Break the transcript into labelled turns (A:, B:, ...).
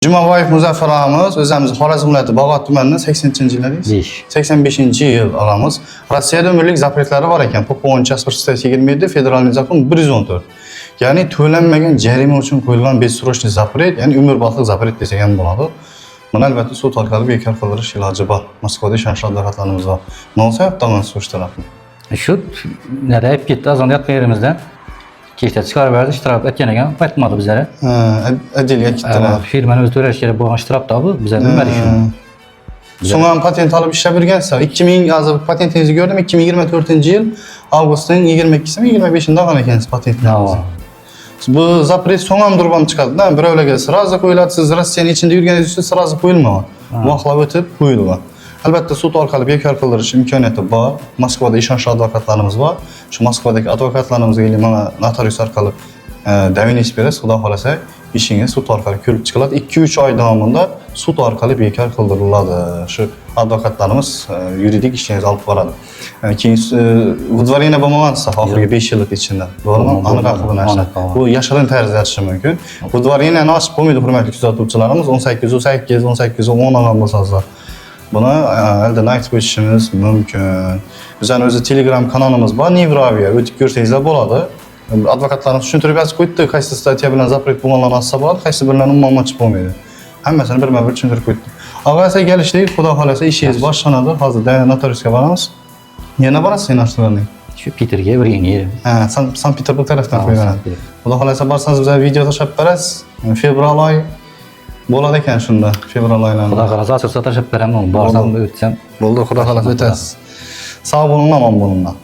A: Jumaboyev Muzaffar og'amiz o'zimiz Xorazm viloyati Bog'ot tumanidan 80-yillarimiz 85-yil og'amiz. Rossiyada umrlik zapretlari bor ekan. Po 10.27 federal zakon 114. Ya'ni to'lanmagan jarima uchun qo'yilgan bessrochniy zapret, ya'ni umrbodlik zapret desak ham bo'ladi. Buni albatta sud orqali bekor qildirish iloji bor. Moskvada ishonchli advokatlarimiz bor. Nolsa yaptaman sud tarafini.
B: Shu narayib ketdi azon yotgan yerimizdan. Kechda chiqarib berdi, ishtirok etgan ekan, qaytmadi bizlari.
A: Adliya ketdilar.
B: Firmani o'zi to'lash kerak bo'lgan ishtirokda bu, bizlar bilmadik shuni.
A: So'ng ham patent olib ishlab yurgansiz. 2000 hozir patentingizni ko'rdim, 2024-yil avgustning 22-simi, 25-ida olgan ekansiz patentni. Bu zapret so'ng ham durban chiqadi-da, birovlarga sразу qo'yiladi, siz Rossiyaning ichida yurganingiz uchun sразу qo'yilmagan. Vaqtlab o'tib qo'yilgan. Albatta sud orqali bekor qildirish imkoniyati bor. Moskvada ishonchli advokatlarimiz bor. Shu Moskvadagi advokatlarimizga mana notarius orqali davenis berasiz, xudo xolasa ishingiz sud orqali ko'rib chiqiladi. 2-3 oy davomida sud orqali bekor qildiriladi. Shu advokatlarimiz yuridik ishingizni olib boradi. Keyin udvarina bo'lmagansa oxirgi 5 yillik ichida, to'g'rimi? Aniq bu narsa. Bu yashirin tarzda yashishi mumkin. Udvarinani ochib qo'ymaydi, hurmatli kuzatuvchilarimiz. 1808, 1810 olgan bo'lsangiz buni elde aytib o'tishimiz mumkin. Bizning o'zi Telegram kanalimiz bor, Nevraviya. O'tib ko'rsangizlar bo'ladi. Advokatlarimiz tushuntirib yozib qo'ydi, qaysi statiya bilan zapret bo'lganlarni olsa bo'ladi, qaysi bilan umuman ochib bo'lmaydi. Hammasini birma-bir tushuntirib qo'ydi. Avvalsa kelishdik, xudo xolasa ishingiz boshlanadi. Hozir notariusga boramiz. Yana borasiz nashtalarning.
B: Shu Peterga o'rganga.
A: Sankt-Peterburg tarafdan qo'ygan. Xudo xolasa borsangiz bizga video tashlab berasiz. Fevral oy bo'ladi ekan shunda, fevral oylarida.
B: Xudo xolasa asosiy tashlab beraman, borsam o'tsam.
A: Bo'ldi, xudo xolasa o'tasiz. Sog' bo'linglar, omon bo'linglar.